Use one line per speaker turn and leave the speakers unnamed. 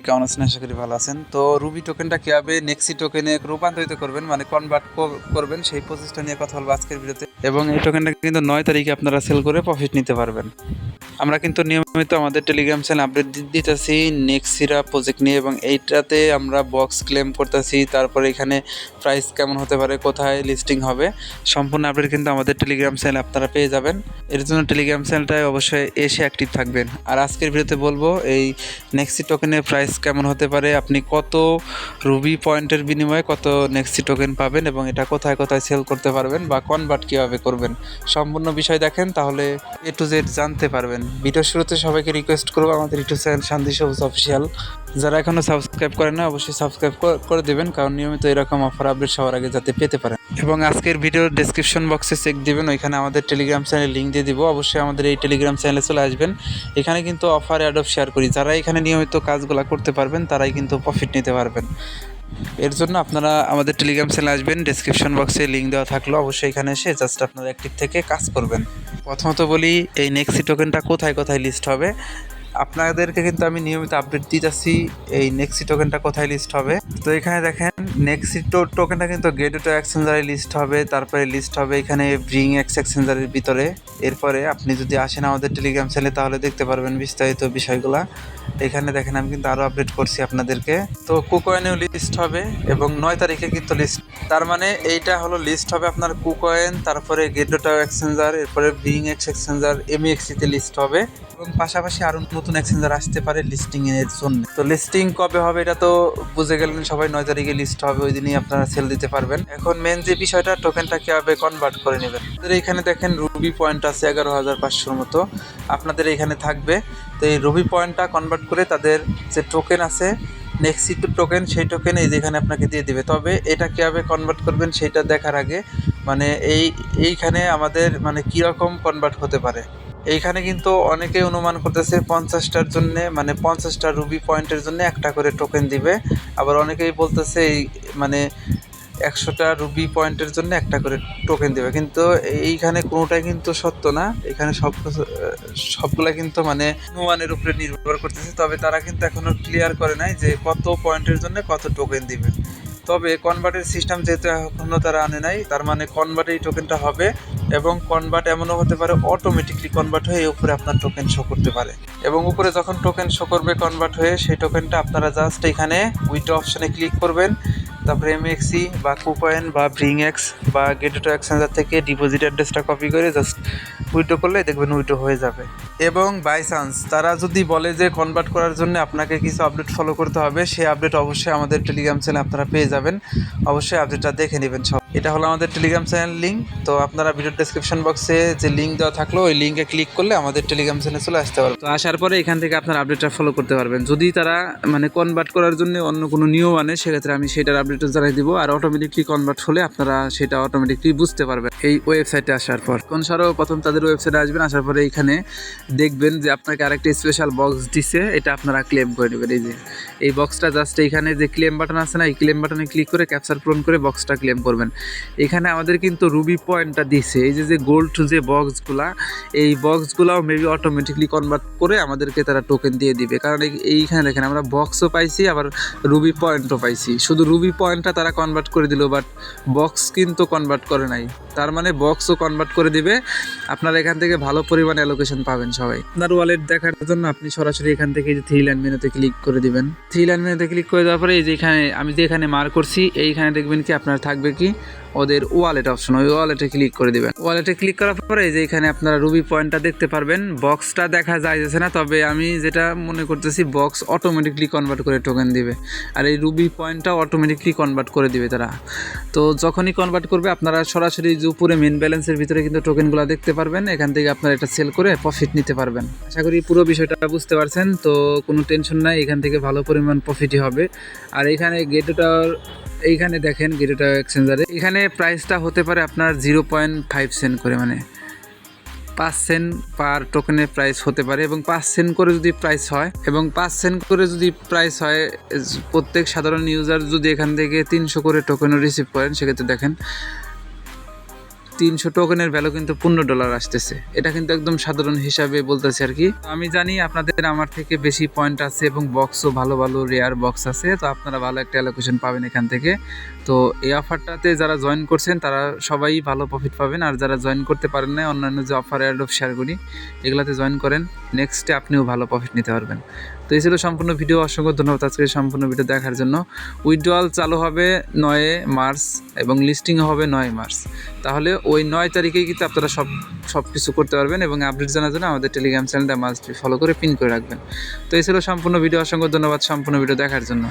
কেমন আছেন? আশা করি ভালো আছেন। তো রুবি টোকেনটা কিভাবে নেক্সি টোকেনে রূপান্তরিত করবেন, মানে কনভার্ট করবেন, সেই প্রসেসটা নিয়ে কথা বলবো আজকের ভিডিওতে। এবং এই টোকেনটা কিন্তু 9 তারিখে আপনারা সেল করে প্রফিট নিতে পারবেন। আমরা কিন্তু নিয়মিত আমাদের টেলিগ্রাম চ্যানেল আপডেট দিতেছি নেক্সিরা প্রজেক্ট নিয়ে, এবং এইটাতে আমরা বক্স ক্লেম করতেছি। তারপরে এখানে প্রাইস কেমন হতে পারে, কোথায় লিস্টিং হবে, সম্পূর্ণ আপডেট কিন্তু আমাদের টেলিগ্রাম চ্যানেলে আপনারা পেয়ে যাবেন। এর জন্য টেলিগ্রাম চ্যানেলটায় অবশ্যই এসে অ্যাক্টিভ থাকবেন। আর আজকের ভিডিওতে বলবো এই নেক্সি টোকেনের প্রাইস কেমন হতে পারে, আপনি কত রুবি পয়েন্টের বিনিময়ে কত নেক্সি টোকেন পাবেন, এবং এটা কোথায় কোথায় সেল করতে পারবেন বা কনভার্ট কীভাবে করবেন, সম্পূর্ণ বিষয় দেখেন, তাহলে এ টু জেড জানতে পারবেন। ভিডিওর শুরুতে সবাইকে রিকোয়েস্ট করবো আমাদের ইউটিউব চ্যানেল শান্তি সবুজ অফিসিয়াল যারা এখনও সাবস্ক্রাইব করেন না অবশ্যই সাবস্ক্রাইব করে দেবেন, কারণ নিয়মিত এরকম অফার আপডেট সবার আগে যাতে পেতে পারেন। এবং আজকের ভিডিওর ডেসক্রিপশন বক্সে চেক দিবেন, ওইখানে আমাদের টেলিগ্রাম চ্যানেল লিঙ্ক দিয়ে দিব। অবশ্যই আমাদের এই টেলিগ্রাম চ্যানেলে চলে আসবেন। এখানে কিন্তু অফার অ্যাডপ শেয়ার করি, যারা এখানে নিয়মিত কাজগুলো করতে পারবেন তারাই কিন্তু প্রফিট নিতে পারবেন। এর জন্য আপনারা আমাদের টেলিগ্রাম চ্যানেলে আসবেন, ডেসক্রিপশন বক্সে লিঙ্ক দেওয়া থাকলো, অবশ্যই এখানে এসে জাস্ট আপনারা অ্যাক্টিভ থেকে কাজ করবেন। প্রথমত বলি এই নেক্সি টোকেনটা কোথায় কোথায় লিস্ট হবে। আপনাদেরকে কিন্তু আমি নিয়মিত আপডেট দিতেছি এই নেক্সি টোকেনটা কোথায় লিস্ট হবে। তো এখানে দেখেন নেক্সি টোকেনটা কিন্তু গেটওয়ে এক্সচেঞ্জারে লিস্ট হবে, তারপরে লিস্ট হবে এখানে ব্রিং এক্স এক্সচেঞ্জারের ভিতরে। এরপরে আপনি যদি আসেন আমাদের টেলিগ্রাম চ্যানেলে তাহলে দেখতে পারবেন বিস্তারিত বিষয়গুলা। এখানে দেখেন আমি কিন্তু আরও আপডেট করছি আপনাদেরকে। তো কুকয়েনেও লিস্ট হবে এবং 9 তারিখে কিন্তু লিস্ট, তার মানে এইটা হলো লিস্ট হবে আপনার কুকয়েন, তারপরে গেটওয়ে এক্সচেঞ্জার, এরপরে ব্রিং এক্স এক্সচেঞ্জার, এমইএক্সিতে লিস্ট হবে, এবং পাশাপাশি আরও নতুন এক্সচেঞ্জার আসতে পারে লিস্টিং এর জন্য। তো লিস্টিং কবে হবে এটা তো বুঝে গেলেন সবাই, 9 তারিখে লিস্ট হবে, ওই দিনই আপনারা সেল দিতে পারবেন। এখন মেন যে বিষয়টা টোকেনটা কীভাবে কনভার্ট করে নেবেন। আপনাদের এখানে দেখেন রুবি পয়েন্ট আছে 11,500 মতো আপনাদের এখানে থাকবে। তো এই রুবি পয়েন্টটা কনভার্ট করে তাদের যে টোকেন আছে নেক্সি টোকেন, সেই টোকেন এই যেখানে আপনাকে দিয়ে দিবে। তবে এটা কীভাবে কনভার্ট করবেন সেটা দেখার আগে মানে এইখানে আমাদের মানে কীরকম কনভার্ট হতে পারে, এইখানে কিন্তু অনেকেই অনুমান করতেছে 50টার জন্যে, মানে 50টা রুবি পয়েন্টের জন্য একটা করে টোকেন দিবে। আবার অনেকেই বলতেছে এই মানে 100টা রুবি পয়েন্টের জন্য একটা করে টোকেন দেবে, কিন্তু এইখানে কোনোটাই কিন্তু সত্য না। এখানে সবগুলা কিন্তু মানে অনুমানের উপরে নির্ভর করতেছে। তবে তারা কিন্তু এখনও ক্লিয়ার করে নাই যে কত পয়েন্টের জন্য কত টোকেন দিবে। তবে কনভার্টের সিস্টেম যেহেতু এখনও তারা আনে নাই, তার মানে কনভার্টে এই টোকেনটা হবে, এবং কনভার্ট এমনও হতে পারে অটোমেটিকলি কনভার্ট হয়ে এই উপরে আপনার টোকেন শো করতে পারে। এবং উপরে যখন টোকেন শো করবে কনভার্ট হয়ে, সেই টোকেনটা আপনারা জাস্ট এখানে উইথড্র অপশানে ক্লিক করবেন, তারপরে এমএক্সি বা কুকয়েন বা ব্রিং এক্স বা গেটওয়ে এক্সচেঞ্জার থেকে ডিপোজিট অ্যাড্রেসটা কপি করে জাস্ট উইথড্র করলে দেখবেন উইথড্র হয়ে যাবে। এবং বাই চান্স তারা যদি বলে যে কনভার্ট করার জন্য আপনাকে কিছু আপডেট ফলো করতে হবে, সেই আপডেট অবশ্যই আমাদের টেলিগ্রাম চ্যানেলে আপনারা পেয়ে যাবেন। অবশ্যই আপডেটটা দেখে নেবেন সব। এটা হলো আমাদের টেলিগ্রাম চ্যানেল লিঙ্ক। তো আপনারা ভিডিওর ডেসক্রিপশন বক্সে যে লিঙ্ক দেওয়া থাকলো ওই লিঙ্কে ক্লিক করলে আমাদের টেলিগ্রাম চ্যানেলে চলে আসতে পারবে। তো আসার পরে এখান থেকে আপনার আপডেটটা ফলো করতে পারবেন। যদি তারা মানে কনভার্ট করার জন্য অন্য কোনো নিয়ম আনে সেক্ষেত্রে আমি সেটার আপডেটও জানাই দিব, আর অটোমেটিকলি কনভার্ট হলে আপনারা সেটা অটোমেটিকলি বুঝতে পারবেন এই ওয়েবসাইটে আসার পর। প্রথম তাদের ওয়েবসাইটে আসবেন, আসার পরে এইখানে দেখবেন যে আপনাকে আরেকটা স্পেশাল বক্স দিছে, এটা আপনারা ক্লেম করে নেবেন। এই যে এই বক্সটা জাস্ট এইখানে যে ক্লেম বাটন আছে না, এই ক্লেম বাটনে ক্লিক করে ক্যাপচার পূরণ করে বক্সটা ক্লেম করবেন। এখানে আমাদের কিন্তু রুবি পয়েন্টটা দিছে, এই যে গোল্ড যে বক্সগুলা, এই বক্সগুলাও মেবি অটোমেটিকলি কনভার্ট করে আমাদেরকে তারা টোকেন দিয়ে দিবে, কারণ এইখানে দেখেন আমরা বক্সও পাইছি আবার রুবি পয়েন্টও পাইছি। শুধু রুবি পয়েন্টটা তারা কনভার্ট করে দিল, বাট বক্স কিন্তু কনভার্ট করে নাই। তার মানে বক্সও কনভার্ট করে দিবে। আপনারা এখান থেকে ভালো পরিমাণে অ্যালোকেশন পাবেন সবাই। আপনার ওয়ালেট দেখার জন্য আপনি সরাসরি এখান থেকে যে থ্রি লাইন মেনুতে ক্লিক করে দিবেন। থ্রি লাইন মেনুতে ক্লিক করে দেওয়ার পরে এই যে এখানে আমি যে এখানে মার্ক করছি, এইখানে দেখবেন কি আপনার থাকবে কি ওদের ওয়ালেট অপশন, ওই ওয়ালেটে ক্লিক করে দিবেন। ওয়ালেটে ক্লিক করার পরে এই যে এখানে আপনারা রুবি পয়েন্টটা দেখতে পারবেন। বক্সটা দেখা যাইতেছে না, তবে আমি যেটা মনে করতেছি বক্স অটোমেটিকলি কনভার্ট করে টোকেন দিবে, আর এই রুবি পয়েন্টটা অটোমেটিকলি কনভার্ট করে দিবে তারা। তো যখনই কনভার্ট করবে আপনারা সরাসরি যে উপরে মেন ব্যালেন্সের ভিতরে কিন্তু টোকেনগুলো দেখতে পারবেন, এখান থেকে আপনারা এটা সেল করে প্রফিট নিতে পারবেন। আশা করি পুরো বিষয়টা বুঝতে পারছেন। তো কোনো টেনশন নাই, এখান থেকে ভালো পরিমাণ প্রফিটই হবে। আর এখানে এইখানে দেখেন গেটওয়ে এক্সচেঞ্জারে এখানে প্রাইসটা হতে পারে আপনার 0.5 সেন্ট করে, মানে 5 সেন্ট পার টোকেনের প্রাইস হতে পারে, এবং 5 সেন্ট করে যদি প্রাইস হয়, প্রত্যেক সাধারণ ইউজার যদি এখান থেকে 300 করে টোকেনও রিসিভ করেন, সেক্ষেত্রে দেখেন 300 টোকেনের ভ্যালু কিন্তু $15 আসতেছে। এটা কিন্তু একদম সাধারণ হিসাবে বলতেছি আর কি। আমি জানি আপনাদের আমার থেকে বেশি পয়েন্ট আছে এবং বক্সও ভালো ভালো রেয়ার বক্স আছে, তো আপনারা ভালো একটা অ্যালোকেশন পাবেন এখান থেকে। তো এই অফারটাতে যারা জয়েন করছেন তারা সবাই ভালো প্রফিট পাবেন, আর যারা জয়েন করতে পারেন না অন্যান্য যে অফার অ্যাডব শেয়ার করি এগুলাতে জয়েন করেন, নেক্সটে আপনিও ভালো প্রফিট নিতে পারবেন। তো এই ছিল সম্পূর্ণ ভিডিও। অসংখ্য ধন্যবাদ আজকে সম্পূর্ণ ভিডিও দেখার জন্য। উইথড্রয়াল চালু হবে 9 মার্চ এবং লিস্টিং হবে 9 মার্চ। তাহলে ওই 9 তারিখেই কিন্তু আপনারা সব কিছু করতে পারবেন, এবং আপডেট জানার জন্য আমাদের টেলিগ্রাম চ্যানেলটা মাস্ট ফলো করে পিন করে রাখবেন। তো এই ছিল সম্পূর্ণ ভিডিও। অসংখ্য ধন্যবাদ সম্পূর্ণ ভিডিও দেখার জন্য।